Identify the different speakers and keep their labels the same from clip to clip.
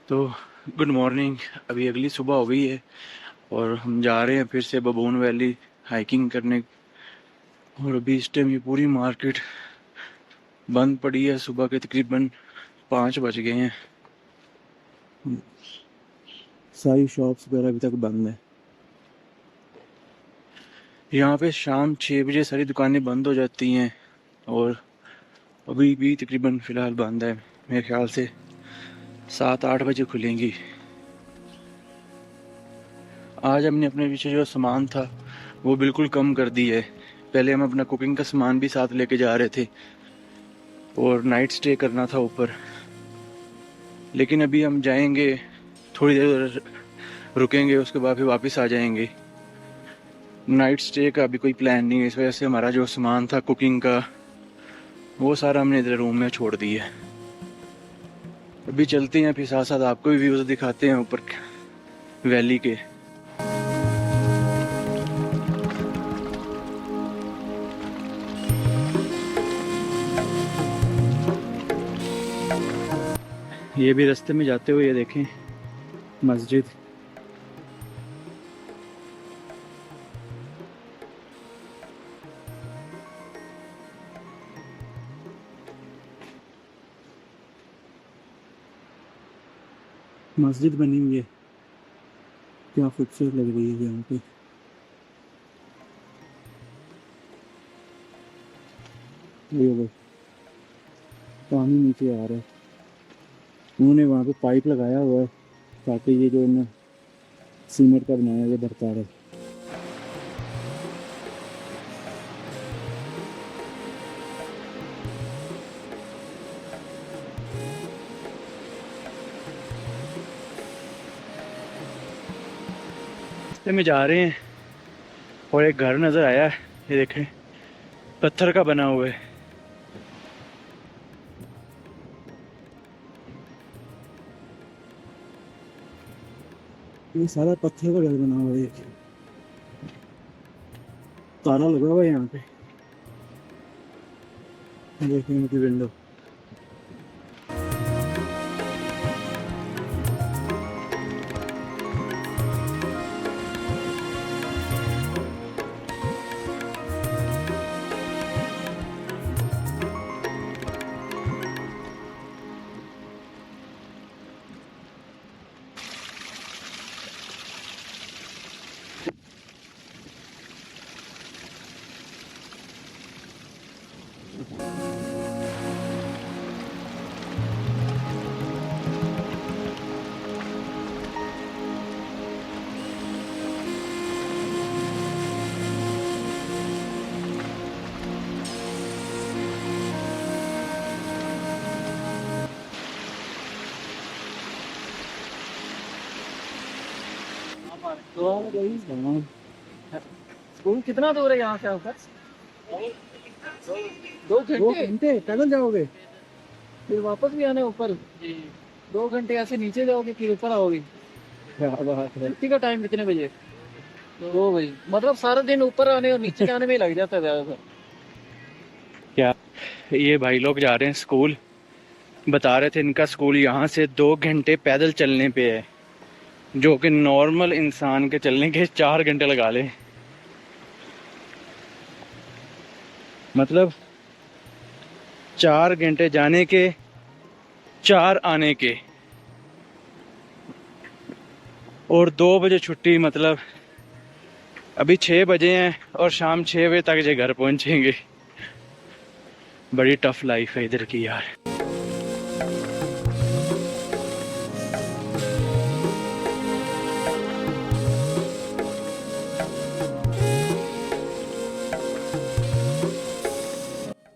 Speaker 1: तो good morning. अभी अगली सुबह हो गई है और हम जा रहे हैं फिर से बबून वैली हाइकिंग करने। और अभी इस टाइम ये पूरी मार्केट बंद पड़ी है। सुबह के तकरीबन 5 बज गए हैं। सारी शॉप्स वगैरह अभी तक बंद है। यहाँ पे शाम 6 बजे सारी दुकानें बंद हो जाती हैं और अभी भी तकरीबन फ़िलहाल बंद है। मेरे ख्याल से 7-8 बजे खुलेंगी। आज हमने अपने पीछे जो सामान था वो बिल्कुल कम कर दी है। पहले हम अपना कुकिंग का सामान भी साथ लेके जा रहे थे और नाइट स्टे करना था ऊपर, लेकिन अभी हम जाएंगे, थोड़ी देर रुकेंगे, उसके बाद फिर वापस आ जाएंगे। नाइट स्टे का अभी कोई प्लान नहीं है, इस वजह से हमारा जो सामान था कुकिंग का वो सारा हमने इधर रूम में छोड़ दिया है। अभी चलते हैं, फिर साथ साथ आपको भी व्यूज़ दिखाते हैं ऊपर वैली के। ये भी रास्ते में जाते हुए ये देखें मस्जिद। मस्जिद बनी हुई है, क्या खूबसूरत लग रही है यहाँ पे। ये लो, पानी नीचे आ रहा है। उन्होंने वहाँ पे पाइप लगाया हुआ है ताकि ये जो उन्होंने सीमेंट का बनाया ये भरता रहे। रास्ते में जा रहे हैं और एक घर नज़र आया है, ये देखें पत्थर का बना हुआ है। ये सारा पत्थर का घर बना हुआ है। ताला लगा हुआ है यहाँ पे, देखिए इनकी विंडो।
Speaker 2: स्कूल कितना दूर है यहाँ से होकर? 2 घंटे
Speaker 1: पैदल जाओगे?
Speaker 2: फिर वापस भी आने ऊपर? 2 घंटे ऐसे नीचे जाओगे फिर ऊपर आओगे?
Speaker 1: क्या बात है।
Speaker 2: छुट्टी का टाइम कितने बजे? 2 बजे। मतलब सारा दिन ऊपर आने और नीचे आने में ही लग जाता है ज्यादातर।
Speaker 1: क्या ये भाई लोग जा रहे हैं स्कूल, बता रहे थे इनका स्कूल यहाँ से 2 घंटे पैदल चलने पे है, जो कि नॉर्मल इंसान के चलने के 4 घंटे लगा ले। मतलब 4 घंटे जाने के, 4 आने के, और 2 बजे छुट्टी। मतलब अभी 6 बजे हैं और शाम 6 बजे तक ये घर पहुंचेंगे। बड़ी टफ लाइफ है इधर की यार।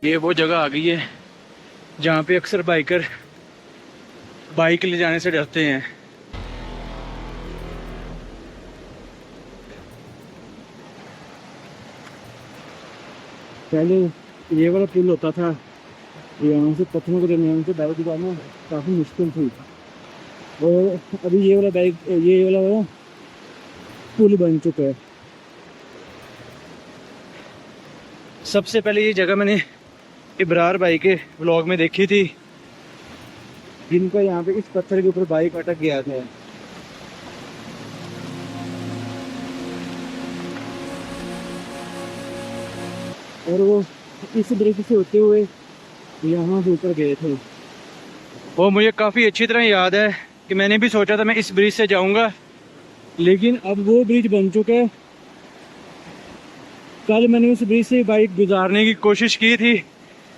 Speaker 1: ये वो जगह आ गई है जहाँ पे अक्सर बाइकर बाइक ले जाने से डरते हैं। पहले ये वाला पुल होता था, यहाँ से पत्थरों के दरमियान से बाइक चलाना काफ़ी मुश्किल थी, और अभी ये वाला पुल बन चुका है। सबसे पहले ये जगह मैंने इब्रार भाई के व्लॉग में देखी थी, जिनका यहाँ पे इस पत्थर के ऊपर बाइक अटक गया था। और वो इस ब्रिज से होते हुए यहाँ से ऊपर गए थे। वो मुझे काफ़ी अच्छी तरह याद है कि मैंने भी सोचा था मैं इस ब्रिज से जाऊँगा, लेकिन अब वो ब्रिज बन चुका है। कल मैंने उस ब्रिज से बाइक गुजारने की कोशिश की थी,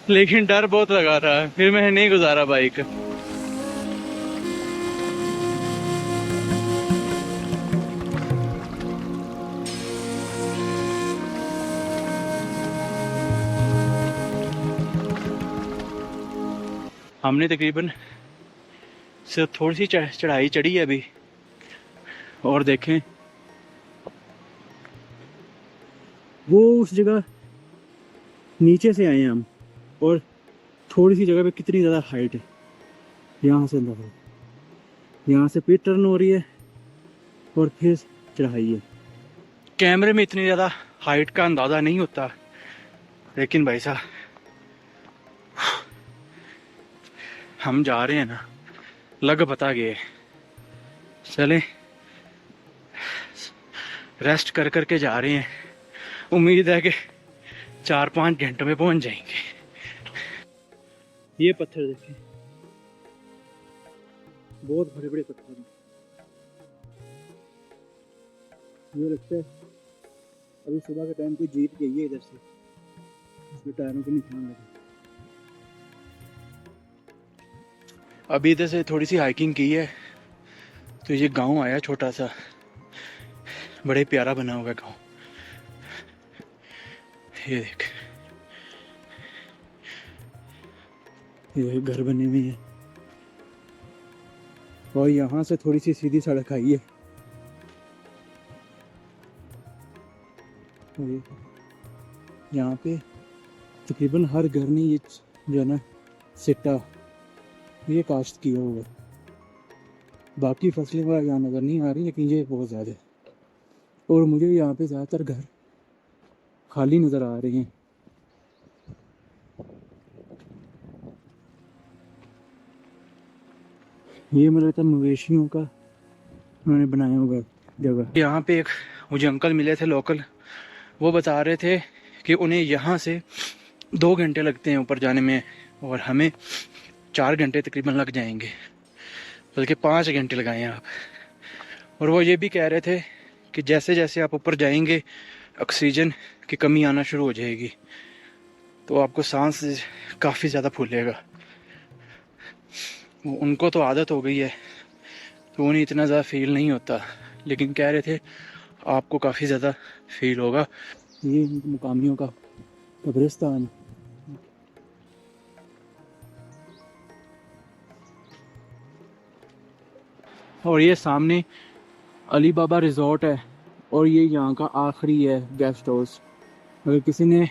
Speaker 1: लेकिन डर बहुत लगा था, फिर मैंने नहीं गुजारा बाइक। हमने तकरीबन सिर्फ थोड़ी सी चढ़ाई चढ़ी है अभी, और देखें वो उस जगह नीचे से आए हैं हम, और थोड़ी सी जगह पे कितनी ज़्यादा हाइट है। यहाँ से अंदर यहाँ से फिर टर्न हो रही है और फिर चढ़ाई है। कैमरे में इतनी ज़्यादा हाइट का अंदाज़ा नहीं होता, लेकिन भाई साहब हम जा रहे हैं ना, लग पता गए। चलें, रेस्ट कर करके जा रहे हैं, उम्मीद है कि 4-5 घंटों में पहुंच जाएंगे। ये पत्थर देखें, बहुत बड़े बड़े पत्थर हैं। ये लगता है अभी सुबह के टाइम कोई जीप गई है इधर से, इसमें टायरों के निशान लगे। अभी इधर से थोड़ी सी हाइकिंग की है तो ये गांव आया छोटा सा, बड़े प्यारा बना हुआ गांव। ये देख, ये घर बने हुए हैं, और यहाँ से थोड़ी सी सीधी सड़क आई है। यहाँ पे तकरीबन हर घर ने ये जो है ना सिट्टा ये काश्त किया हुआ है। बाकी फसलें वह यहाँ नज़र नहीं आ रही, लेकिन ये बहुत ज़्यादा है। और मुझे यहाँ पे ज़्यादातर घर खाली नज़र आ रहे हैं। ये मुझे लगता है मवेशियों का उन्होंने बनाया हुआ जगह। यहाँ पे एक मुझे अंकल मिले थे लोकल, वो बता रहे थे कि उन्हें यहाँ से 2 घंटे लगते हैं ऊपर जाने में, और हमें 4 घंटे तकरीबन लग जाएंगे, बल्कि 5 घंटे लगाए हैं आप। और वो ये भी कह रहे थे कि जैसे जैसे आप ऊपर जाएंगे ऑक्सीजन की कमी आना शुरू हो जाएगी, तो आपको सांस काफ़ी ज़्यादा फूलेगा। उनको तो आदत हो गई है तो उन्हें इतना ज़्यादा फील नहीं होता, लेकिन कह रहे थे आपको काफ़ी ज़्यादा फील होगा। ये मुकामियों का कब्रिस्तान, और ये सामने अली बाबा रिजॉर्ट है, और ये यहाँ का आखिरी है गेस्ट हाउस। अगर किसी ने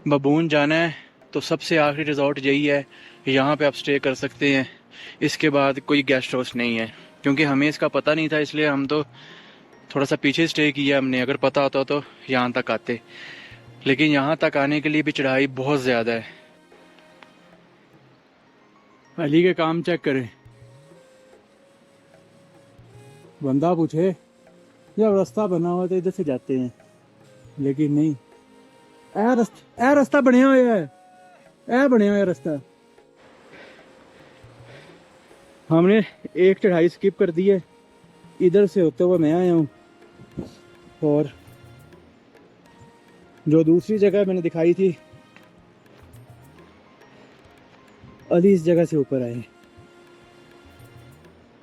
Speaker 1: बबून जाना है तो सबसे आखिरी रिजॉर्ट यही है, यहाँ पे आप स्टे कर सकते हैं। इसके बाद कोई गेस्ट हाउस नहीं है, क्योंकि हमें इसका पता नहीं था, इसलिए हम तो थोड़ा सा पीछे स्टे किया हमने। अगर पता होता तो यहाँ तक आते, लेकिन यहाँ तक आने के लिए भी चढ़ाई बहुत ज़्यादा है। अली के काम चेक करें, बंदा पूछे जब रास्ता बना हुआ तो इधर से जाते हैं, लेकिन नहीं, ए रास्ता बने हुए है, ए बने हुए रास्ता। हमने एक चढ़ाई स्किप कर दी है, इधर से होते हुए मैं आया हूँ, और जो दूसरी जगह मैंने दिखाई थी अली इस जगह से ऊपर आए।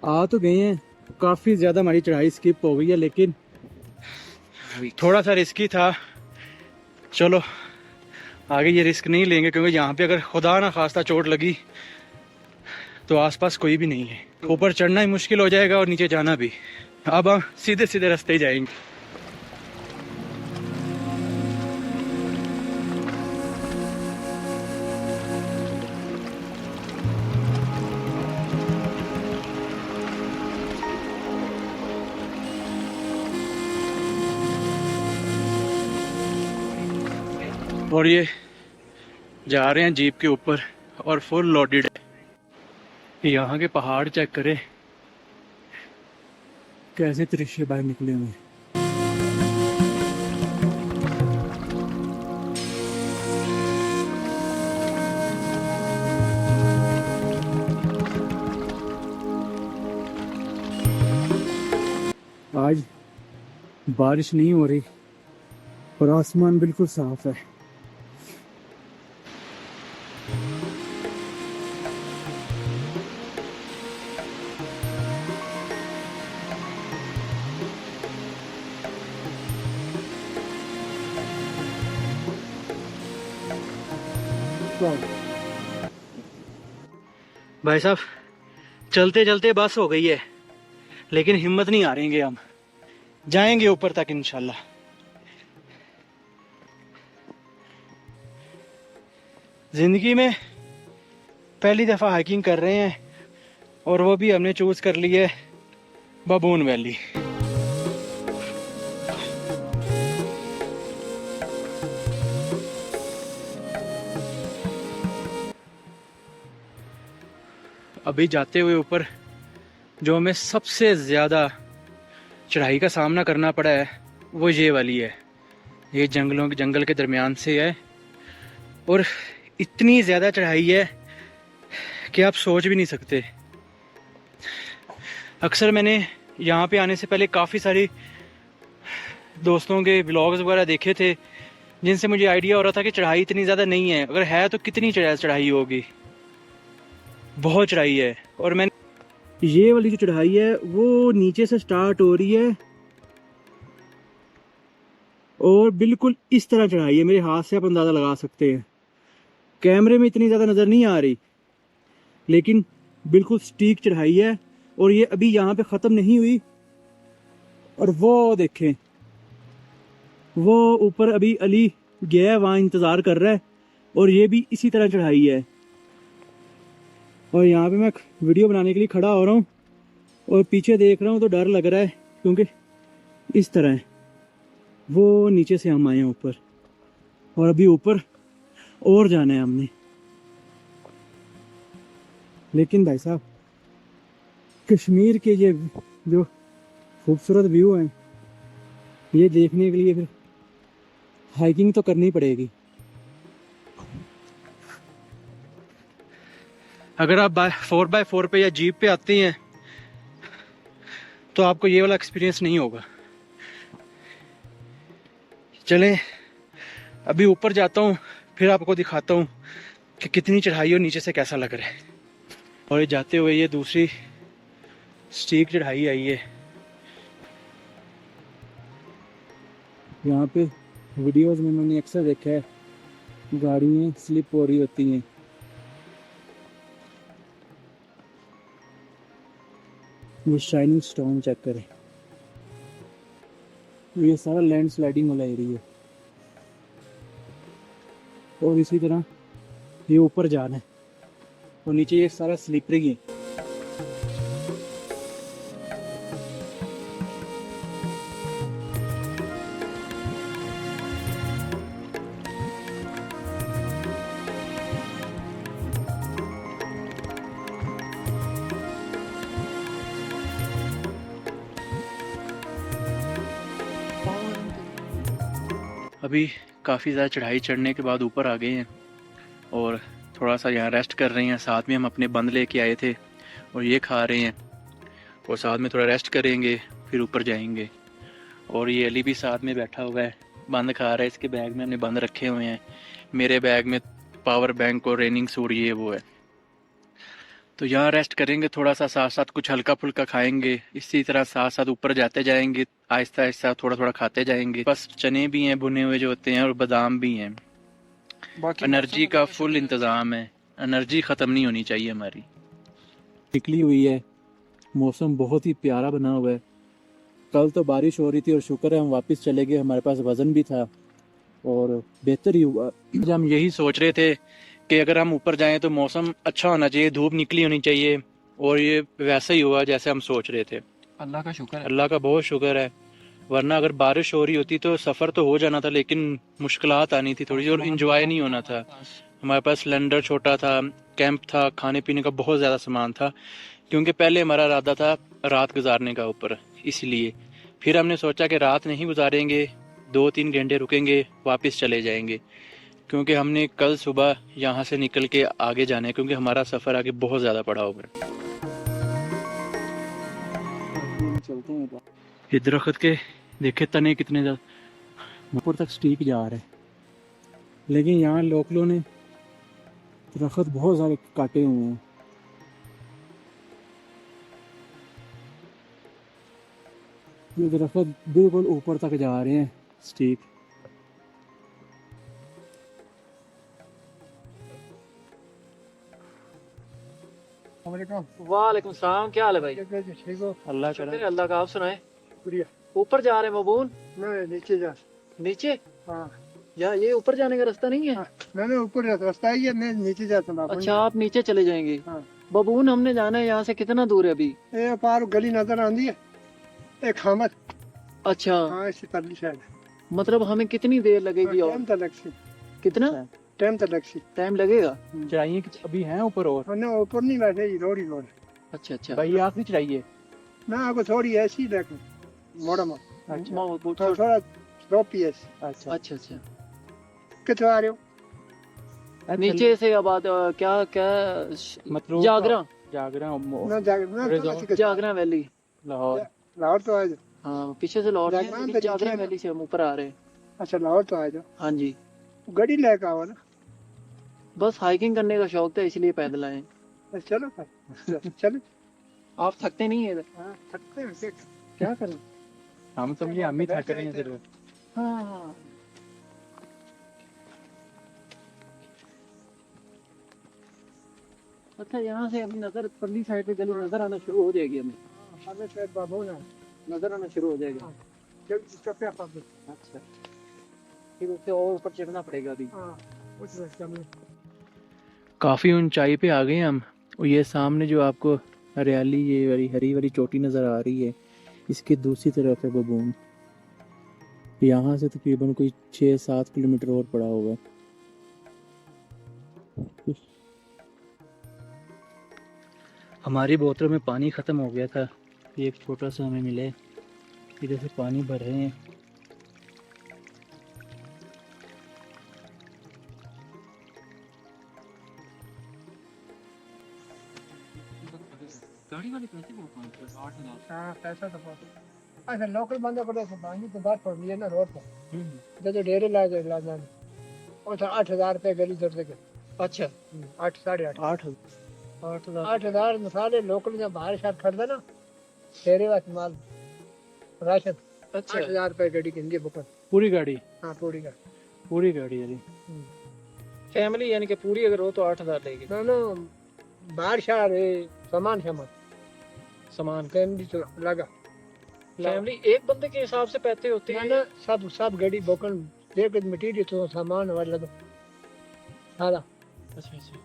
Speaker 1: आ तो गए हैं, काफ़ी ज़्यादा हमारी चढ़ाई स्किप हो गई है, लेकिन थोड़ा सा रिस्की था। चलो आगे ये रिस्क नहीं लेंगे, क्योंकि यहाँ पे अगर खुदा ना खास्ता चोट लगी तो आसपास कोई भी नहीं है। ऊपर चढ़ना ही मुश्किल हो जाएगा और नीचे जाना भी। अब हम सीधे सीधे रास्ते ही जाएंगे। और ये जा रहे हैं जीप के ऊपर, और फुल लोडेड है। यहाँ के पहाड़ चेक करें कैसे दृश्य बाहर निकले हुए हैं। आज बारिश नहीं हो रही और आसमान बिल्कुल साफ है। भाई साहब चलते चलते बस हो गई है, लेकिन हिम्मत नहीं हारेंगे, हम जाएंगे ऊपर तक इंशाल्लाह। जिंदगी में पहली दफा हाइकिंग कर रहे हैं और वो भी हमने चूज कर ली है बाबून वैली। अभी जाते हुए ऊपर जो हमें सबसे ज़्यादा चढ़ाई का सामना करना पड़ा है वो ये वाली है। ये जंगल के दरमियान से है और इतनी ज़्यादा चढ़ाई है कि आप सोच भी नहीं सकते। अक्सर मैंने यहाँ पे आने से पहले काफ़ी सारी दोस्तों के व्लॉग्स वगैरह देखे थे जिनसे मुझे आइडिया हो रहा था कि चढ़ाई इतनी ज़्यादा नहीं है, अगर है तो कितनी चढ़ाई होगी। बहुत चढ़ाई है। और मैंने ये वाली जो चढ़ाई है वो नीचे से स्टार्ट हो रही है और बिल्कुल इस तरह चढ़ाई है, मेरे हाथ से आप अंदाज़ा लगा सकते हैं। कैमरे में इतनी ज़्यादा नज़र नहीं आ रही लेकिन बिल्कुल स्टीक चढ़ाई है और ये अभी यहाँ पे ख़त्म नहीं हुई। और वो देखें, वो ऊपर अभी अली गया है, वहाँ इंतज़ार कर रहा है और ये भी इसी तरह चढ़ाई है। और यहाँ पे मैं वीडियो बनाने के लिए खड़ा हो रहा हूँ और पीछे देख रहा हूँ तो डर लग रहा है क्योंकि इस तरह है। वो नीचे से हम आए हैं ऊपर और अभी ऊपर और जाना है हमने। लेकिन भाई साहब कश्मीर के ये जो खूबसूरत व्यू हैं ये देखने के लिए फिर हाइकिंग तो करनी पड़ेगी। अगर आप 4x4 पे या जीप पे आते हैं तो आपको ये वाला एक्सपीरियंस नहीं होगा। चलें अभी ऊपर जाता हूँ फिर आपको दिखाता हूँ कि कितनी चढ़ाई और नीचे से कैसा लग रहा है। और ये जाते हुए ये दूसरी स्टीक चढ़ाई आई है। यहाँ पे वीडियोस में मैंने अक्सर देखा है गाड़ियाँ स्लिप हो रही होती हैं। ये शाइनिंग स्टोन चेक करें, ये सारा लैंड स्लाइडिंग वाला एरिया है। और इसी तरह ये ऊपर जाना है और नीचे ये सारा स्लिपरी है। अभी काफ़ी ज़्यादा चढ़ाई चढ़ने के बाद ऊपर आ गए हैं और थोड़ा सा यहाँ रेस्ट कर रहे हैं। साथ में हम अपने बंद लेके आए थे और ये खा रहे हैं और साथ में थोड़ा रेस्ट करेंगे फिर ऊपर जाएंगे। और ये अली भी साथ में बैठा हुआ है, बंद खा रहा है। इसके बैग में हमने बंद रखे हुए हैं। मेरे बैग में पावर बैंक और रेनिंग सूट ये वो है। तो यहाँ रेस्ट करेंगे थोड़ा सा, साथ साथ कुछ हल्का फुल्का खाएंगे। इसी तरह साथ साथ ऊपर जाते जाएंगे, आहिस्ता आहिस्ता थोड़ा थोड़ा खाते जाएंगे। बस चने भी हैं भुने हुए जो होते हैं और बादाम भी हैं। एनर्जी का फुल इंतज़ाम है, एनर्जी ख़त्म नहीं होनी चाहिए हमारी। निकली हुई है, मौसम बहुत ही प्यारा बना हुआ है। कल तो बारिश हो रही थी और शुक्र है हम वापस चले गए, हमारे पास वज़न भी था और बेहतर ही हुआ। हम यही सोच रहे थे कि अगर हम ऊपर जाएं तो मौसम अच्छा होना चाहिए, धूप निकली होनी चाहिए और ये वैसा ही हुआ जैसे हम सोच रहे थे।
Speaker 2: अल्लाह का शुक्र है,
Speaker 1: अल्लाह का बहुत शुक्र है। वरना अगर बारिश हो रही होती तो सफ़र तो हो जाना था लेकिन मुश्किलात आनी थी थोड़ी सी और इंजॉय नहीं होना था। हमारे पास सिलेंडर छोटा था, कैंप था, खाने पीने का बहुत ज़्यादा सामान था, क्योंकि पहले हमारा इरादा था रात गुजारने का ऊपर, इसलिए फिर हमने सोचा कि रात नहीं गुजारेंगे, 2-3 घंटे रुकेंगे, वापस चले जाएंगे, क्योंकि हमने कल सुबह यहाँ से निकल के आगे जाना है, क्योंकि हमारा सफ़र आगे बहुत ज़्यादा पड़ा हुआ है।
Speaker 2: चलते हैं
Speaker 1: ये दरख्त के देखे तने कितने ज़्यादा ऊपर तक स्टीक जा रहे हैं, लेकिन यहाँ लोकलों ने दरख्त बहुत सारे काटे हुए हैं। ये दरख्त बिल्कुल ऊपर तक जा रहे हैं स्टीक।
Speaker 2: वालेकुम सलाम, क्या हाल है भाई?
Speaker 3: ठीक हो?
Speaker 1: अल्लाह
Speaker 2: शुक्र है
Speaker 1: करा।
Speaker 2: अल्लाह का, आप सुनाए?
Speaker 3: बढ़िया।
Speaker 2: ऊपर जा रहे हैं बबून?
Speaker 3: मैं नीचे जा।
Speaker 2: नीचे?
Speaker 3: हाँ
Speaker 2: या ये ऊपर जाने का रास्ता नहीं है?
Speaker 3: हाँ, मैंने ऊपर रास्ता ही है, मैं नीचे जाता हूँ।
Speaker 2: अच्छा, आप नीचे चले जाएंगे।
Speaker 3: हाँ।
Speaker 2: बबून हमने जाना है, यहाँ से कितना दूर है अभी?
Speaker 3: ये पार गली नजर आती है, एक खामत।
Speaker 2: अच्छा,
Speaker 3: हाँ इसी परली साइड।
Speaker 2: मतलब हमें कितनी देर लगेगी और
Speaker 3: टाइम तक सी,
Speaker 2: कितना
Speaker 3: टाइम तक सी।
Speaker 2: टाइम लगेगा?
Speaker 1: चढ़ाइए अभी हैं ऊपर और?
Speaker 3: हमने ऊपर नहीं बैठे, ये रोड ही रोड।
Speaker 2: अच्छा अच्छा,
Speaker 1: भाई आप नहीं चढ़ाइए।
Speaker 3: मैं आपको थोड़ी ऐसी देखो, मोड़ा मोड़ा
Speaker 2: अच्छा
Speaker 3: थोड़ा रोपी है।
Speaker 1: अच्छा
Speaker 2: अच्छा अच्छा।
Speaker 3: कितने आ रहे हो?
Speaker 2: नीचे से अब क्या क्या
Speaker 1: मतलब
Speaker 2: जागरा
Speaker 3: ना
Speaker 2: जागरा वैली,
Speaker 1: लाहौर।
Speaker 3: लाहौर तो आ जाओ।
Speaker 2: हाँ पीछे से लौट रहे हैं,
Speaker 3: जागरा
Speaker 2: लेकिन
Speaker 3: तो
Speaker 2: जागरा
Speaker 3: नीचे है।
Speaker 2: वैली से हम ऊपर आ रहे हैं।
Speaker 3: अच्छा लाहौर तो आ जाओ,
Speaker 2: हाँ जी,
Speaker 3: गाड़ी लेकर आओ ना।
Speaker 2: बस हाइकिंग करने का शौक था इसलिए पैदल आए।
Speaker 3: चलो फिर, चलो।
Speaker 2: आप थकते नहीं है इधर?
Speaker 3: हाँ थकते हैं फिर।
Speaker 2: क्या करें?
Speaker 1: हम समझिए हम ही थक रहे हैं सिर्फ।
Speaker 2: हाँ अच्छा, यहाँ से अभी नजर परली साइड पे गली नजर आना शुरू हो जाएगी, हमें
Speaker 3: हमें शायद बाबू ना
Speaker 2: नजर आना शुरू हो जाएगा।
Speaker 3: जब चप्पे पास।
Speaker 2: अच्छा, फिर उससे और ऊपर चढ़ना पड़ेगा अभी।
Speaker 3: हाँ उस रास्ते में।
Speaker 1: काफ़ी ऊंचाई पे आ गए हैं हम, और ये सामने जो आपको हरियाली, ये वाली हरी वाली चोटी नज़र आ रही है, इसके दूसरी तरफ है बबून। यहाँ से तकरीबन कोई 6-7 किलोमीटर और पड़ा होगा। हमारी बोतल में पानी ख़त्म हो गया था, एक छोटा सा हमें मिले, इधर से पानी भर रहे हैं।
Speaker 2: गाड़ी वाले पैसे बहुत मांगते हैं, 8,000।
Speaker 3: हाँ पैसा तो बहुत। अच्छा लोकल बंदे को तो मांगी तो बात पड़ रही है ना रोड पर। जो डेरे ला जाने और 8,000 रुपये गली दर से।
Speaker 2: अच्छा
Speaker 3: 8 8.5
Speaker 2: 8,000
Speaker 3: 8,000 मसाले लोकल जब बाहर शायद खरीदा ना तेरे वास्ते माल राशन।
Speaker 2: अच्छा
Speaker 3: 8,000 रुपये गाड़ी की हिंदी बुक।
Speaker 1: पूरी गाड़ी?
Speaker 3: हाँ पूरी का।
Speaker 1: पूरी गाड़ी यानी
Speaker 2: फैमिली यानी कि पूरी अगर हो तो 8,000 लेगी।
Speaker 3: ना ना बाहर शाह सामान
Speaker 2: सामान
Speaker 3: फैमिली तो लगा।
Speaker 2: फैमिली एक बंदे के हिसाब से पैसे होते
Speaker 3: ना
Speaker 2: हैं?
Speaker 3: ना सब गाड़ी बोकन एक मटीरियल तो सामान वाला लगा सारा।
Speaker 2: अच्छा अच्छा।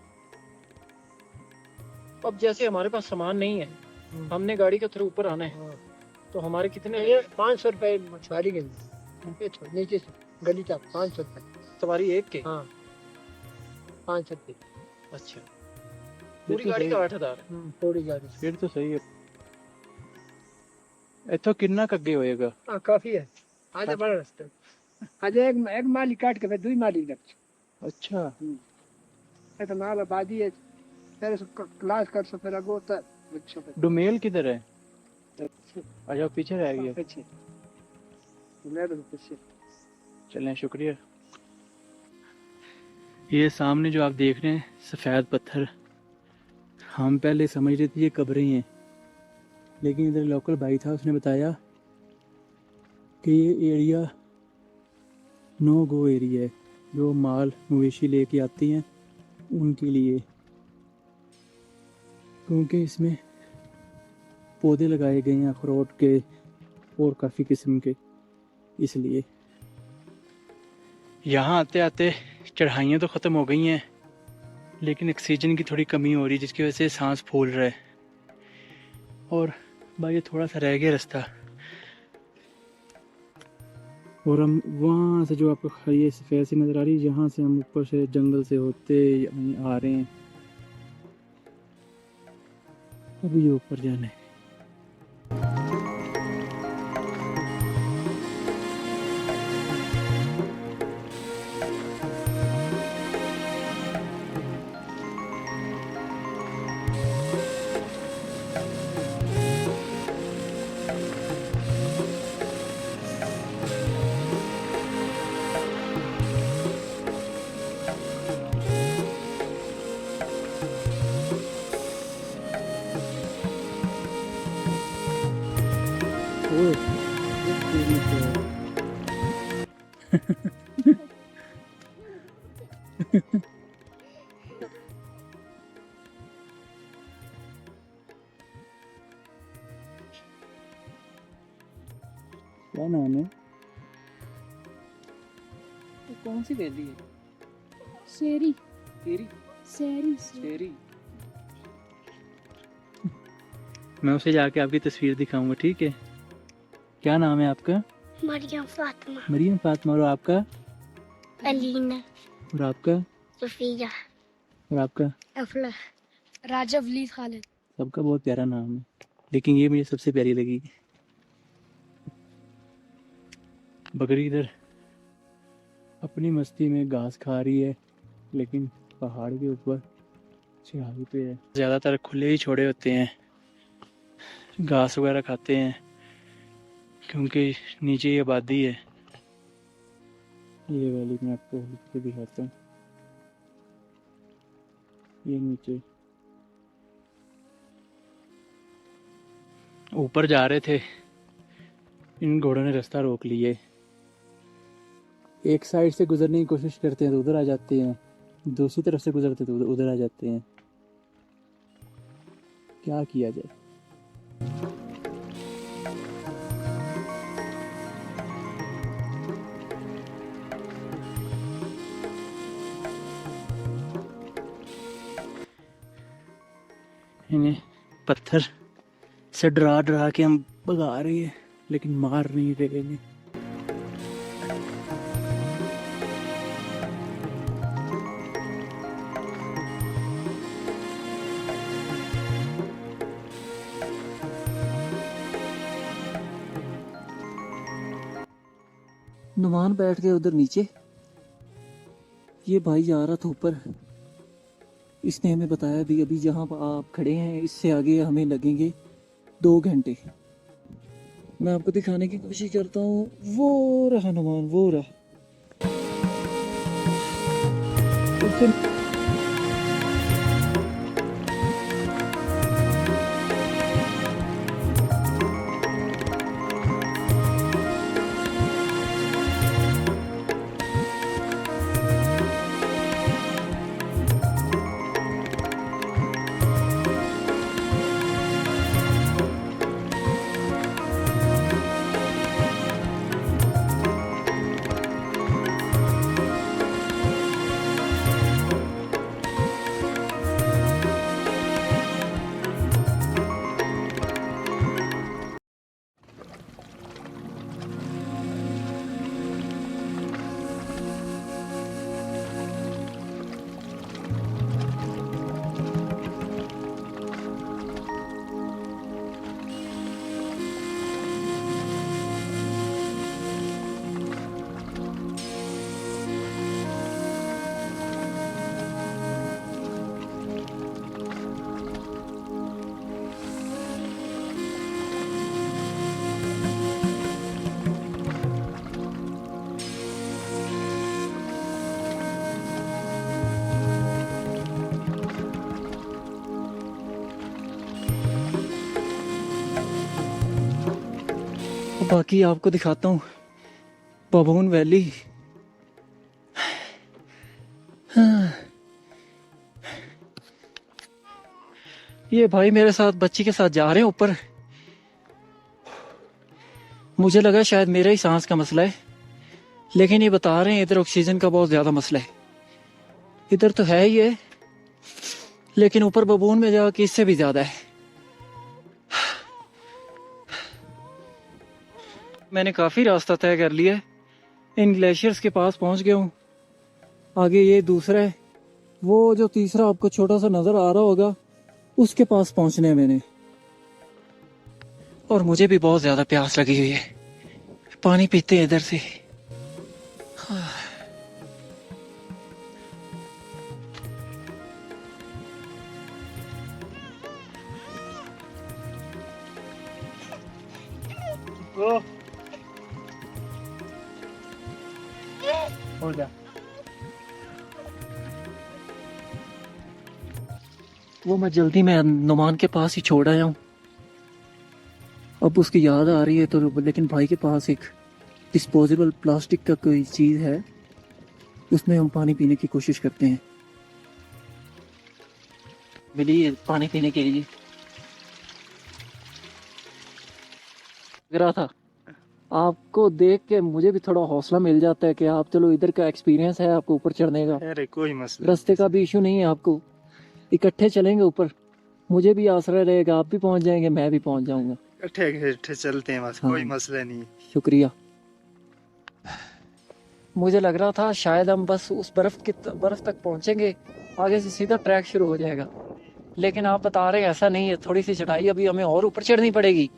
Speaker 2: अब जैसे हमारे पास सामान नहीं है, हमने गाड़ी के थ्रू ऊपर आना है,
Speaker 3: हाँ।
Speaker 2: तो हमारे कितने?
Speaker 3: ये 500 रुपये सवारी के ये तो नीचे से गली तक 500 रुपये।
Speaker 2: सवारी एक के?
Speaker 3: हाँ 500 रुपये।
Speaker 2: अच्छा, पूरी गाड़ी का 8,000?
Speaker 3: पूरी गाड़ी।
Speaker 1: फिर तो सही है। इतो कितना कग्गे होएगा?
Speaker 3: हाँ काफी है, आधा बड़ा रास्ता। आज एक माली काट के फिर 2 माली लग।
Speaker 1: अच्छा,
Speaker 3: ये तो माल आबादी है, फिर इसको क्लास कर सो फिर अगो होता बच्चों पे।
Speaker 1: डोमेल किधर है? अच्छा पीछे रह गया।
Speaker 3: पीछे मेरे पीछे।
Speaker 1: चलें, शुक्रिया। ये सामने जो आप देख रहे हैं सफ़ेद पत्थर, हम पहले समझ रहे थे ये कब्रें हैं, लेकिन इधर लोकल भाई था, उसने बताया कि ये एरिया नो गो एरिया है, जो माल मवेशी लेके आती हैं उनके लिए, क्योंकि इसमें पौधे लगाए गए हैं अखरोट के और काफ़ी किस्म के, इसलिए यहाँ आते आते चढ़ाइयाँ तो ख़त्म हो गई हैं, लेकिन ऑक्सीजन की थोड़ी कमी हो रही है, जिसकी वजह से सांस फूल रहा है। और भाई ये थोड़ा सा रह गया रास्ता, और हम वहाँ से जो आपको ये सफ़ेद सी नज़र आ रही है, यहाँ से हम ऊपर से जंगल से होते आ रहे हैं। अभी ये ऊपर जाना है। ओह, क्या नाम है?
Speaker 2: तो कौन सी वैली है?
Speaker 4: शेरी
Speaker 2: तेरी
Speaker 4: शेरी
Speaker 2: शेरी।
Speaker 1: मैं उसे जाके आपकी तस्वीर दिखाऊंगा, ठीक है? क्या नाम है आपका?
Speaker 4: मरियम फातिमा
Speaker 1: मरियम फातिमा। और आपका?
Speaker 4: अलीना
Speaker 1: और आपका?
Speaker 4: सुफिया
Speaker 1: और आपका?
Speaker 4: अफला राजवली खालिद।
Speaker 1: सबका बहुत प्यारा नाम है, लेकिन ये मुझे सबसे प्यारी लगी। बकरी इधर अपनी मस्ती में घास खा रही है, लेकिन पहाड़ के ऊपर चढ़ाई पे है। ज़्यादातर खुले ही छोड़े होते हैं, घास वगैरह खाते हैं, क्योंकि नीचे ये आबादी है। ये वैली मैं आपको हल्के दिखाता हूँ। ये नीचे ऊपर जा रहे थे, इन घोड़ों ने रास्ता रोक लिए। एक साइड से गुजरने की कोशिश करते हैं तो उधर आ जाते हैं, दूसरी तरफ से गुजरते तो उधर आ जाते हैं। क्या किया जाए? इन्हें पत्थर से डरा डरा के हम भगा रही है, लेकिन मार नहीं रहे इन्हें। नुमान बैठ गए उधर नीचे। ये भाई जा रहा था ऊपर, इसने हमें बताया भी अभी जहाँ आप खड़े हैं इससे आगे हमें लगेंगे 2 घंटे। मैं आपको दिखाने की कोशिश करता हूँ। वो रहा नुमान, वो रहा। उससे बाकी आपको दिखाता हूँ बाबून वैली। ये भाई मेरे साथ बच्ची के साथ जा रहे हैं ऊपर। मुझे लगा शायद मेरा ही सांस का मसला है, लेकिन ये बता रहे हैं इधर ऑक्सीजन का बहुत ज्यादा मसला है। इधर तो है ही है, लेकिन ऊपर बबून में जाके इससे भी ज्यादा है। मैंने काफी रास्ता तय कर लिया है,
Speaker 2: इन ग्लेशियर्स के पास पहुंच गया हूँ। आगे ये दूसरा है, वो जो तीसरा आपको छोटा सा नजर आ रहा होगा उसके पास पहुंचने हैं मैंने। और मुझे भी बहुत ज्यादा प्यास लगी हुई है, पानी पीते हैं इधर से।
Speaker 3: हो जा।
Speaker 2: वो मैं जल्दी में नुमान के पास ही छोड़ आया हूँ। अब उसकी याद आ रही है तो, लेकिन भाई के पास एक डिस्पोजेबल प्लास्टिक का कोई चीज़ है, उसमें हम पानी पीने की कोशिश करते हैं। मिली पानी पीने के लिए लग रहा था। आपको देख के मुझे भी थोड़ा हौसला मिल जाता है कि आप चलो इधर का एक्सपीरियंस है आपको ऊपर चढ़ने का।
Speaker 1: अरे कोई मसला
Speaker 2: रास्ते का भी इशू नहीं है, आपको इकट्ठे चलेंगे ऊपर, मुझे भी आसरा रहेगा, आप भी पहुंच जाएंगे, मैं भी पहुंच जाऊंगा।
Speaker 1: इकट्ठे चलते हैं बस,
Speaker 2: हाँ।
Speaker 1: कोई मसला नहीं है।
Speaker 2: शुक्रिया। मुझे लग रहा था शायद हम बस उस बर्फ तक पहुंचेंगे, आगे से सीधा ट्रैक शुरू हो जाएगा, लेकिन आप बता रहे हैं ऐसा नहीं है, थोड़ी सी चढ़ाई अभी हमें और ऊपर चढ़नी पड़ेगी।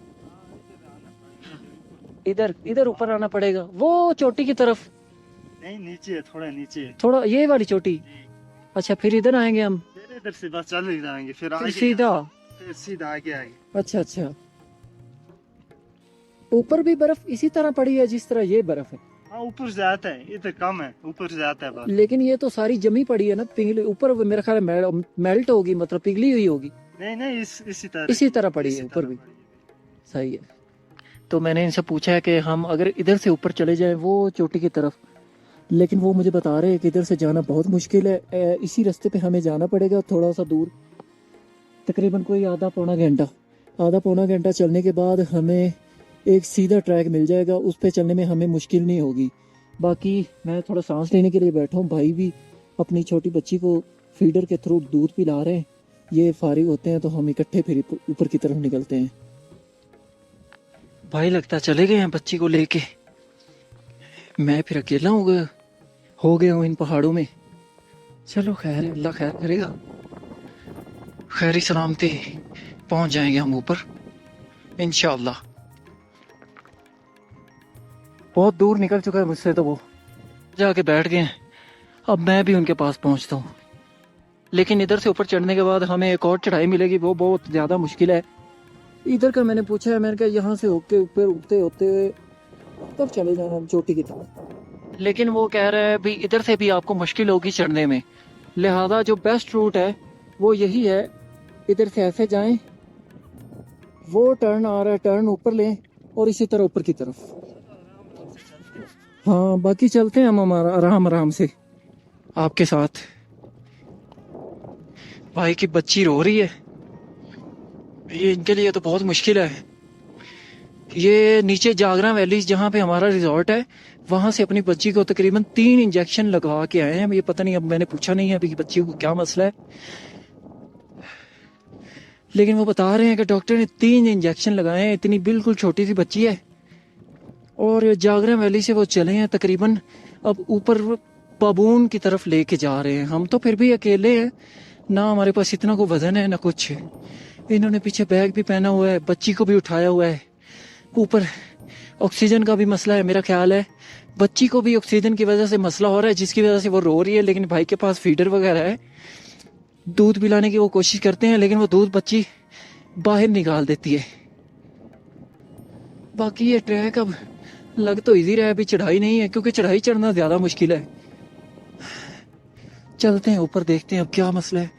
Speaker 2: इधर ऊपर आना पड़ेगा, वो चोटी की तरफ।
Speaker 1: नहीं नीचे है, थोड़ा नीचे है।
Speaker 2: थोड़ा ये वाली चोटी। अच्छा, फिर इधर आएंगे हम,
Speaker 1: फिर इधर से बस चल ही जाएंगे, फिर
Speaker 2: फिर
Speaker 1: आगे
Speaker 2: सीधा।
Speaker 1: आगे आगे।
Speaker 2: अच्छा अच्छा, ऊपर भी बर्फ इसी तरह पड़ी है जिस तरह ये बर्फ है।
Speaker 1: हाँ ऊपर से आता है, इधर कम है, ऊपर से आता है बस।
Speaker 2: लेकिन ये तो सारी जमी पड़ी है ना, पिघली ऊपर, मेरा ख्याल है मेल्ट होगी, मतलब पिघली हुई होगी।
Speaker 1: नहीं इसी तरह
Speaker 2: पड़ी है ऊपर भी। सही है। तो मैंने इनसे पूछा है कि हम अगर इधर से ऊपर चले जाएं वो चोटी की तरफ, लेकिन वो मुझे बता रहे हैं कि इधर से जाना बहुत मुश्किल है, इसी रास्ते पे हमें जाना पड़ेगा थोड़ा सा दूर, तकरीबन कोई आधा पौना घंटा चलने के बाद हमें एक सीधा ट्रैक मिल जाएगा, उस पर चलने में हमें मुश्किल नहीं होगी। बाकी मैं थोड़ा सांस लेने के लिए बैठा हूँ, भाई भी अपनी छोटी बच्ची को फीडर के थ्रू दूध पिला रहे हैं, ये फारिग होते हैं तो हम इकट्ठे फिर ऊपर की तरफ निकलते हैं। भाई लगता चले गए हैं बच्ची को लेके, मैं फिर अकेला हो गया हूँ इन पहाड़ों में। चलो खैर, अल्लाह खैर करेगा, खैरी सलामती पहुंच जाएंगे हम ऊपर इंशाअल्लाह। बहुत दूर निकल चुका है मुझसे तो, वो जाके बैठ गए हैं, अब मैं भी उनके पास पहुंचता हूँ। लेकिन इधर से ऊपर चढ़ने के बाद हमें एक और चढ़ाई मिलेगी, वो बहुत ज़्यादा मुश्किल है। इधर का मैंने पूछा है, मैंने कहा यहाँ से होके ऊपर उठते होते तब चले जाना चोटी की तरफ, लेकिन वो कह रहा है भी इधर से भी आपको मुश्किल होगी चढ़ने में, लिहाजा जो बेस्ट रूट है वो यही है, इधर से ऐसे जाएं, वो टर्न आ रहा है, टर्न ऊपर लें और इसी तरह ऊपर की तरफ। हाँ बाकी चलते हैं हम हमारा आराम से आपके साथ। भाई की बच्ची रो रही है, ये इनके लिए तो बहुत मुश्किल है। ये नीचे जागरा वैली जहाँ पे हमारा रिजॉर्ट है, वहां से अपनी बच्ची को तकरीबन 3 इंजेक्शन लगवा के आए हैं। ये पता नहीं, अब मैंने पूछा नहीं है अभी कि बच्ची को क्या मसला है, लेकिन वो बता रहे हैं कि डॉक्टर ने 3 इंजेक्शन लगाए हैं। इतनी बिल्कुल छोटी सी बच्ची है और जागरा वैली से वो चले हैं तकरीबन, अब ऊपर बाबून की तरफ लेके जा रहे हैं। हम तो फिर भी अकेले हैं ना, हमारे पास इतना को वजन है ना कुछ। इन्होंने पीछे बैग भी पहना हुआ है, बच्ची को भी उठाया हुआ है। ऊपर ऑक्सीजन का भी मसला है, मेरा ख्याल है बच्ची को भी ऑक्सीजन की वजह से मसला हो रहा है, जिसकी वजह से वो रो रही है। लेकिन भाई के पास फीडर वगैरह है, दूध पिलाने की वो कोशिश करते हैं, लेकिन वो दूध बच्ची बाहर निकाल देती है। बाकी ये ट्रैक अब लग तो इजी रहा है, अभी चढ़ाई नहीं है, क्योंकि चढ़ाई चढ़ना ज्यादा मुश्किल है। चलते हैं ऊपर, देखते हैं अब क्या मसला है,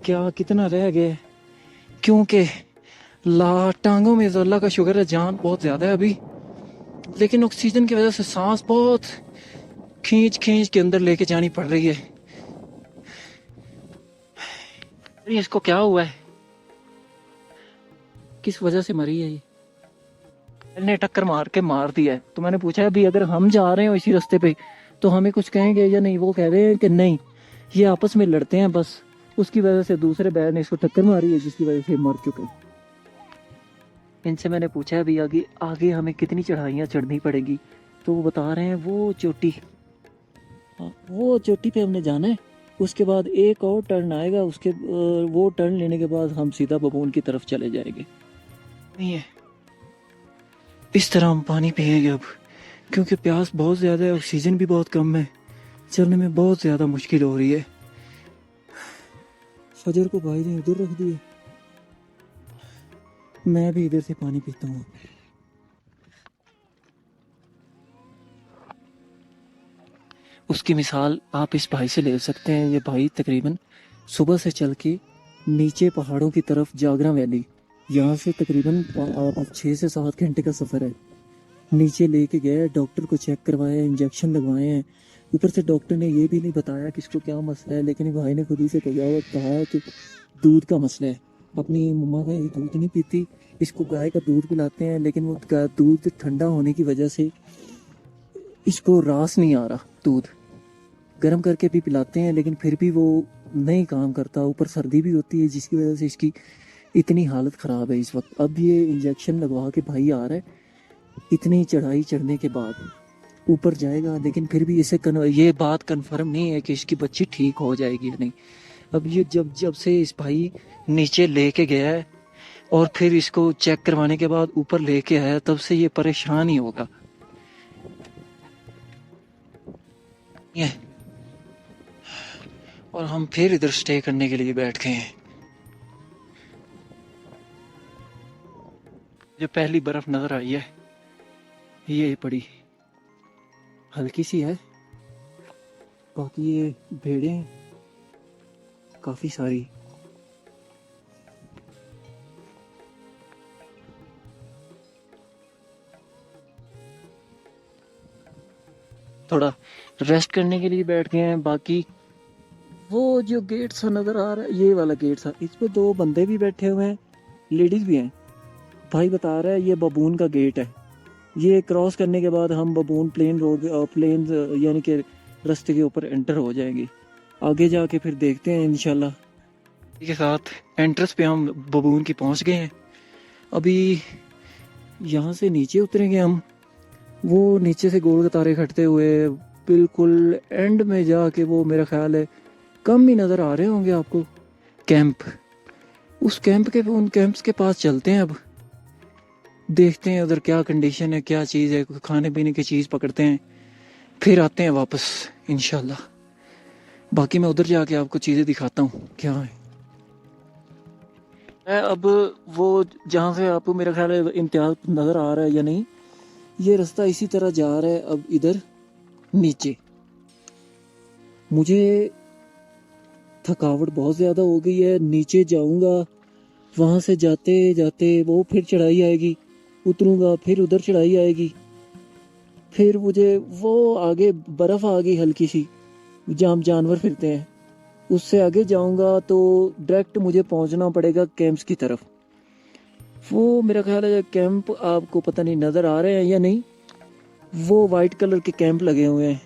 Speaker 2: क्या कितना रह गया, क्योंकि टांगों में अल्लाह का शुक्र है जान बहुत ज्यादा है अभी, लेकिन ऑक्सीजन की वजह से सांस बहुत खींच के अंदर लेके जानी पड़ रही है। इसको क्या हुआ है, किस वजह से मरी है ये? ने टक्कर मार के मार दिया है। तो मैंने पूछा अभी अगर हम जा रहे हो इसी रास्ते पे तो हमें कुछ कहेंगे या नहीं? वो कह रहे हैं कि नहीं, ये आपस में लड़ते हैं बस, उसकी वजह से दूसरे बैल ने इसको टक्कर मारी है, जिसकी वजह से मर चुके। इनसे मैंने पूछा अभी आगे हमें कितनी चढ़ाइयाँ चढ़नी पड़ेगी, तो वो बता रहे हैं वो चोटी, हाँ, वो चोटी पे हमने जाना है। उसके बाद एक और टर्न आएगा, उसके वो टर्न लेने के बाद हम सीधा बबून की तरफ चले जाएंगे। नहीं है, इस तरह हम पानी पिएंगे अब, क्योंकि प्यास बहुत ज़्यादा है, ऑक्सीजन भी बहुत कम है, चलने में बहुत ज़्यादा मुश्किल हो रही है। फजर को भाई ने इधर रख दिए, मैं भी इधर से पानी पीता हूँ। उसकी मिसाल आप इस भाई से ले सकते हैं। ये भाई तकरीबन सुबह से चल के नीचे पहाड़ों की तरफ जागरा वैली, यहाँ से तकरीबन 6 से 7 घंटे का सफ़र है, नीचे लेके गए, डॉक्टर को चेक करवाया, इंजेक्शन लगवाए हैं। ऊपर से डॉक्टर ने ये भी नहीं बताया कि इसको क्या मसला है, लेकिन भाई ने खुद ही से कहा कि दूध का मसला है। अपनी मम्मा का ये दूध नहीं पीती, इसको गाय का दूध पिलाते हैं, लेकिन वो दूध ठंडा होने की वजह से इसको रास नहीं आ रहा। दूध गर्म करके भी पिलाते हैं, लेकिन फिर भी वो नहीं काम करता। ऊपर सर्दी भी होती है, जिसकी वजह से इसकी इतनी हालत ख़राब है इस वक्त। अब ये इंजेक्शन लगवा के भाई आ रहा है, इतनी चढ़ाई चढ़ने के बाद ऊपर जाएगा, लेकिन फिर भी इसे ये बात कंफर्म नहीं है कि इसकी बच्ची ठीक हो जाएगी या नहीं। अब ये जब से इस भाई नीचे लेके गया है और फिर इसको चेक करवाने के बाद ऊपर लेके आया, तब से ये परेशान ही होगा। ये और हम फिर इधर स्टे करने के लिए बैठ गए हैं। जो पहली बर्फ नजर आई है, ये बड़ी हल्की सी है, बाकी ये भेड़ें काफी सारी। थोड़ा रेस्ट करने के लिए बैठ गए हैं। बाकी वो जो गेट सा नजर आ रहा है, ये वाला गेट सा, इस पे 2 बंदे भी बैठे हुए हैं, लेडीज भी हैं। भाई बता रहा है ये बबून का गेट है, ये क्रॉस करने के बाद हम बबून प्लेन रोड प्लेन यानी कि रास्ते के ऊपर एंटर हो जाएंगे। आगे जाके फिर देखते हैं इंशाल्लाह। के साथ एंट्रेंस पे हम बबून की पहुंच गए हैं। अभी यहाँ से नीचे उतरेंगे हम, वो नीचे से गोल कतारे खटते हुए बिल्कुल एंड में जाके, वो मेरा ख्याल है कम ही नज़र आ रहे होंगे आपको कैंप। उस कैंप के उन कैंप्स के पास चलते हैं। अब देखते हैं उधर क्या कंडीशन है, क्या चीज़ है, खाने पीने की चीज़ पकड़ते हैं, फिर आते हैं वापस इंशाल्लाह। बाकी मैं उधर जाके आपको चीज़ें दिखाता हूँ क्या है। अब वो जहाँ से आपको मेरा ख्याल है इम्तियाज नज़र आ रहा है या नहीं, ये रास्ता इसी तरह जा रहा है अब इधर नीचे। मुझे थकावट बहुत ज़्यादा हो गई है, नीचे जाऊंगा, वहाँ से जाते जाते वो फिर चढ़ाई आएगी, उतरूंगा, फिर उधर चढ़ाई आएगी, फिर मुझे वो आगे बर्फ़ आ गई हल्की सी जहाँ जानवर फिरते हैं, उससे आगे जाऊंगा तो डायरेक्ट मुझे पहुंचना पड़ेगा कैंप्स की तरफ। वो मेरा ख्याल है कैंप आपको पता नहीं नज़र आ रहे हैं या नहीं, वो वाइट कलर के कैंप लगे हुए हैं,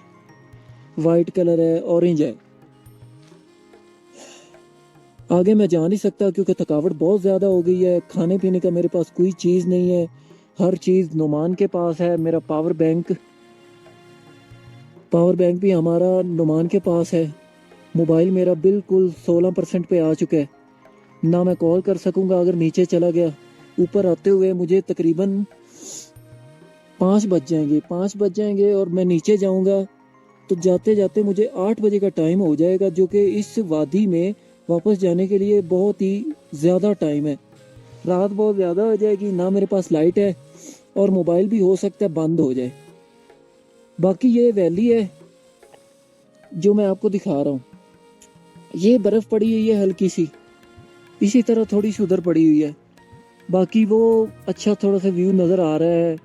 Speaker 2: वाइट कलर है, ऑरेंज है। आगे मैं जा नहीं सकता क्योंकि थकावट बहुत ज़्यादा हो गई है। खाने पीने का मेरे पास कोई चीज़ नहीं है, हर चीज़ नुमान के पास है। मेरा पावर बैंक भी हमारा नुमान के पास है। मोबाइल मेरा बिल्कुल 16% पे आ चुका है, ना मैं कॉल कर सकूंगा अगर नीचे चला गया। ऊपर आते हुए मुझे तकरीबन 5 बज जाएंगे और मैं नीचे जाऊंगा तो जाते जाते मुझे 8 बजे का टाइम हो जाएगा, जो कि इस वादी में वापस जाने के लिए बहुत ही ज़्यादा टाइम है। रात बहुत ज़्यादा हो जाएगी, ना मेरे पास लाइट है और मोबाइल भी हो सकता है बंद हो जाए। बाकी ये वैली है जो मैं आपको दिखा रहा हूँ, ये बर्फ़ पड़ी हुई है हल्की सी, इसी तरह थोड़ी सी उधर पड़ी हुई है। बाकी वो अच्छा थोड़ा सा व्यू नज़र आ रहा है,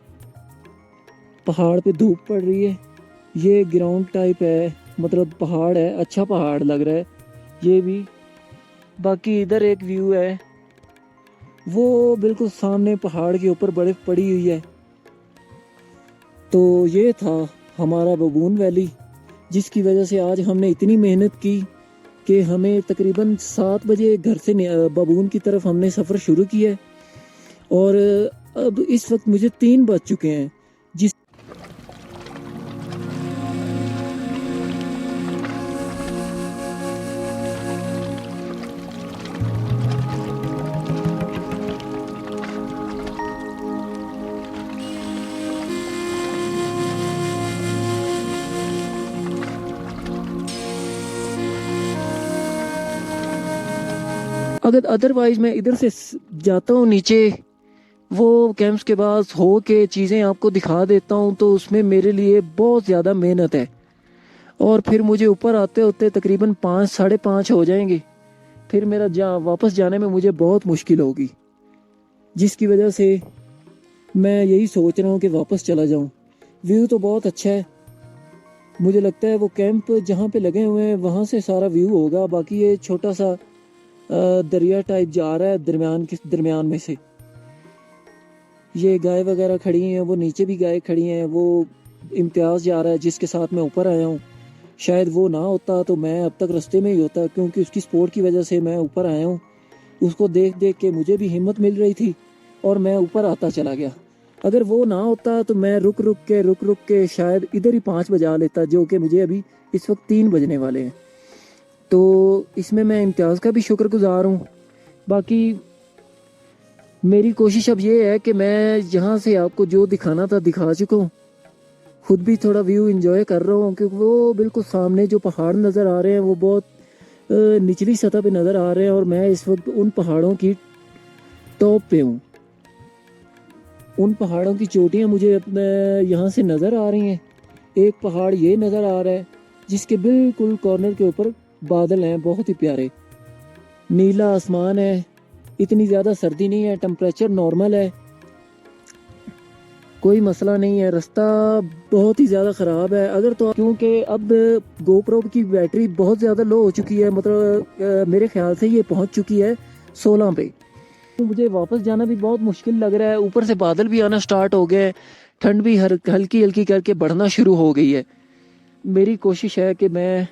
Speaker 2: पहाड़ पे धूप पड़ रही है, ये ग्राउंड टाइप है, मतलब पहाड़ है, अच्छा पहाड़ लग रहा है ये भी। बाकी इधर एक व्यू है, वो बिल्कुल सामने पहाड़ के ऊपर बर्फ पड़ी हुई है। तो ये था हमारा बबून वैली, जिसकी वजह से आज हमने इतनी मेहनत की कि हमें तकरीबन 7 बजे घर से बबून की तरफ हमने सफ़र शुरू किया और अब इस वक्त मुझे 3 बज चुके हैं। अगर अदरवाइज मैं इधर से जाता हूँ नीचे, वो कैंप्स के पास हो के चीज़ें आपको दिखा देता हूँ, तो उसमें मेरे लिए बहुत ज़्यादा मेहनत है और फिर मुझे ऊपर आते होते तकरीबन 5 साढ़े 5 हो जाएंगे। फिर मेरा वापस जाने में मुझे बहुत मुश्किल होगी, जिसकी वजह से मैं यही सोच रहा हूँ कि वापस चला जाऊँ। व्यू तो बहुत अच्छा है, मुझे लगता है वो कैंप जहाँ पे लगे हुए हैं वहाँ से सारा व्यू होगा। बाकी ये छोटा सा दरिया टाइप जा रहा है दरमियान में से। ये गाय वगैरह खड़ी हैं, वो नीचे भी गाय खड़ी हैं। वो इम्तियाज़ जा रहा है जिसके साथ मैं ऊपर आया हूँ। शायद वो ना होता तो मैं अब तक रास्ते में ही होता, क्योंकि उसकी सपोर्ट की वजह से मैं ऊपर आया हूँ। उसको देख देख के मुझे भी हिम्मत मिल रही थी और मैं ऊपर आता चला गया। अगर वो ना होता तो मैं रुक रुक के शायद इधर ही 5 बजा लेता, जो कि मुझे अभी इस वक्त 3 बजने वाले हैं। तो इसमें मैं इम्तियाज़ का भी शुक्रगुजार हूँ। बाकी मेरी कोशिश अब ये है कि मैं यहाँ से आपको जो दिखाना था दिखा चुका हूँ। खुद भी थोड़ा व्यू एंजॉय कर रहा हूँ, क्योंकि वो बिल्कुल सामने जो पहाड़ नज़र आ रहे हैं वो बहुत निचली सतह पे नज़र आ रहे हैं और मैं इस वक्त उन पहाड़ों की टॉप पे हूँ। उन पहाड़ों की चोटियाँ मुझे अपने यहाँ से नज़र आ रही हैं। एक पहाड़ ये नज़र आ रहा है जिसके बिल्कुल कॉर्नर के ऊपर बादल हैं, बहुत ही प्यारे। नीला आसमान है, इतनी ज़्यादा सर्दी नहीं है, टेम्परेचर नॉर्मल है, कोई मसला नहीं है। रास्ता बहुत ही ज़्यादा ख़राब है अगर तो, क्योंकि अब गोप्रो की बैटरी बहुत ज़्यादा लो हो चुकी है। मतलब मेरे ख्याल से ये पहुंच चुकी है 16 पे। तो मुझे वापस जाना भी बहुत मुश्किल लग रहा है। ऊपर से बादल भी आना स्टार्ट हो गए, ठंड भी हल्की हल्की करके बढ़ना शुरू हो गई है। मेरी कोशिश है कि मैं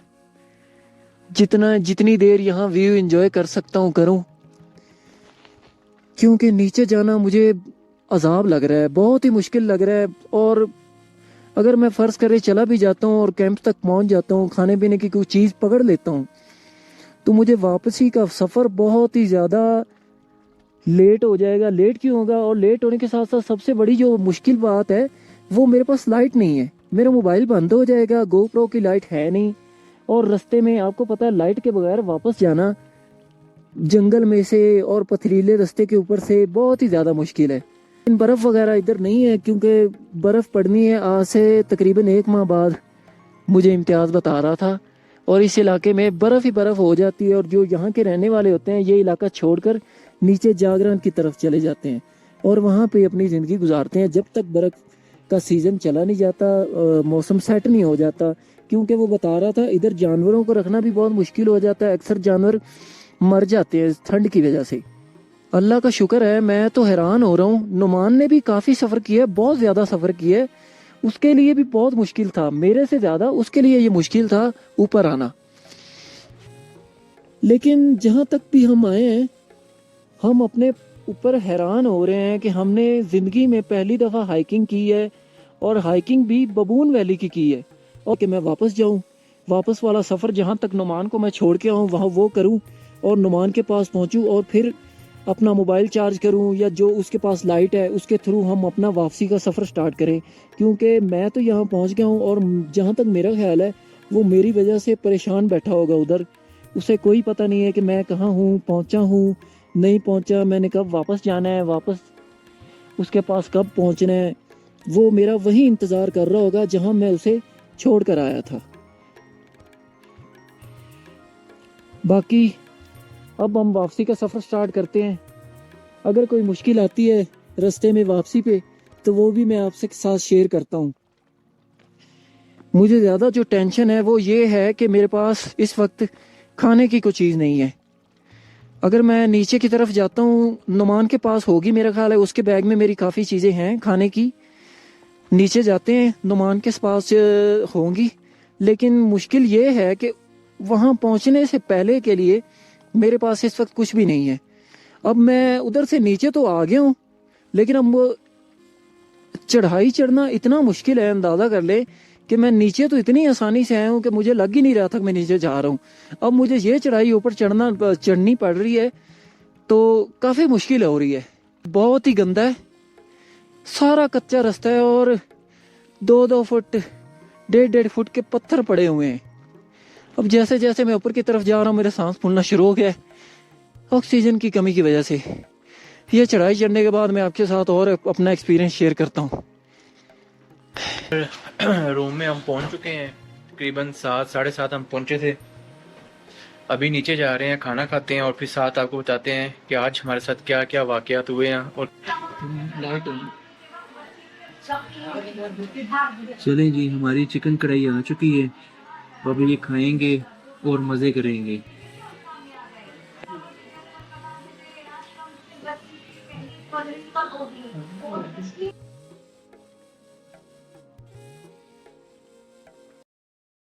Speaker 2: जितनी देर यहाँ व्यू एंजॉय कर सकता हूँ करूँ, क्योंकि नीचे जाना मुझे अजाब लग रहा है, बहुत ही मुश्किल लग रहा है। और अगर मैं फ़र्ज़ करे चला भी जाता हूँ और कैंप तक पहुँच जाता हूँ, खाने पीने की कोई चीज़ पकड़ लेता हूँ, तो मुझे वापसी का सफ़र बहुत ही ज़्यादा लेट हो जाएगा। लेट क्यों होगा? और लेट होने के साथ साथ सबसे बड़ी जो मुश्किल बात है वो मेरे पास लाइट नहीं है। मेरा मोबाइल बंद हो जाएगा, गोप्रो की लाइट है नहीं, और रास्ते में आपको पता है लाइट के बगैर वापस जाना जंगल में से और पथरीले रास्ते के ऊपर से बहुत ही ज़्यादा मुश्किल है। बर्फ़ वगैरह इधर नहीं है, क्योंकि बर्फ़ पड़नी है आज से तकरीबन 1 माह बाद, मुझे इम्तियाज़ बता रहा था। और इस इलाके में बर्फ़ ही बर्फ़ हो जाती है और जो यहाँ के रहने वाले होते हैं ये इलाका छोड़कर नीचे जागरण की तरफ चले जाते हैं और वहाँ पे अपनी ज़िंदगी गुजारते हैं जब तक बर्फ़ का सीज़न चला नहीं जाता, मौसम सेट नहीं हो जाता। क्योंकि वो बता रहा था इधर जानवरों को रखना भी बहुत मुश्किल हो जाता है, अक्सर जानवर मर जाते हैं ठंड की वजह से। अल्लाह का शुक्र है, मैं तो हैरान हो रहा हूँ। नुमान ने भी काफ़ी सफ़र किया है, बहुत ज़्यादा सफ़र किया है, उसके लिए भी बहुत मुश्किल था, मेरे से ज़्यादा उसके लिए ये मुश्किल था ऊपर आना। लेकिन जहाँ तक भी हम आए हैं, हम अपने ऊपर हैरान हो रहे हैं कि हमने ज़िंदगी में पहली दफ़ा हाइकिंग की है और हाइकिंग भी बबून वैली की है। और कि मैं वापस जाऊँ, वापस वाला सफ़र जहाँ तक नुमान को मैं छोड़ के आऊँ वहाँ वो करूँ और नुमान के पास पहुँचूँ और फिर अपना मोबाइल चार्ज करूं या जो उसके पास लाइट है उसके थ्रू हम अपना वापसी का सफ़र स्टार्ट करें। क्योंकि मैं तो यहाँ पहुँच गया हूँ और जहाँ तक मेरा ख्याल है वो मेरी वजह से परेशान बैठा होगा उधर। उसे कोई पता नहीं है कि मैं कहाँ हूँ, पहुँचा हूँ नहीं पहुँचा, मैंने कब वापस जाना है, वापस उसके पास कब पहुँचना है। वो मेरा वही इंतज़ार कर रहा होगा जहाँ मैं उसे छोड़ कर आया था। बाकी अब हम वापसी का सफ़र स्टार्ट करते हैं। अगर कोई मुश्किल आती है रास्ते में वापसी पे तो वो भी मैं आपसे साथ शेयर करता हूँ। मुझे ज़्यादा जो टेंशन है वो ये है कि मेरे पास इस वक्त खाने की कोई चीज़ नहीं है। अगर मैं नीचे की तरफ जाता हूँ, नुमान के पास होगी मेरा ख्याल है, उसके बैग में मेरी काफ़ी चीज़ें हैं खाने की। नीचे जाते हैं, नुमान के पास होंगी, लेकिन मुश्किल ये है कि वहाँ पहुँचने से पहले के लिए मेरे पास इस वक्त कुछ भी नहीं है। अब मैं उधर से नीचे तो आ गया हूँ, लेकिन अब वो चढ़ाई चढ़ना इतना मुश्किल है, अंदाज़ा कर ले कि मैं नीचे तो इतनी आसानी से आया हूँ कि मुझे लग ही नहीं रहा था कि मैं नीचे जा रहा हूँ। अब मुझे ये चढ़ाई ऊपर चढ़नी पड़ रही है तो काफ़ी मुश्किल हो रही है। बहुत ही गंदा है, सारा कच्चा रास्ता है और 2-2 फुट 1.5 फुट के पत्थर पड़े हुए हैं। अब जैसे जैसे मैं ऊपर की तरफ जा रहा हूँ मेरे सांस फूलना शुरू हो गया है। ऑक्सीजन की कमी की वजह से। ये चढ़ाई चढ़ने के बाद मैं आपके साथ और अपना एक्सपीरियंस शेयर करता हूँ।
Speaker 1: रूम में हम पहुंच चुके हैं, तकरीबन 7 साढ़े 7 हम पहुंचे थे। अभी नीचे जा रहे हैं, खाना खाते हैं और फिर साथ आपको बताते हैं कि आज हमारे साथ क्या क्या वाकयात हुए हैं। और चलें जी, हमारी चिकन कढ़ाई आ चुकी है, अब ये खाएंगे और मज़े करेंगे।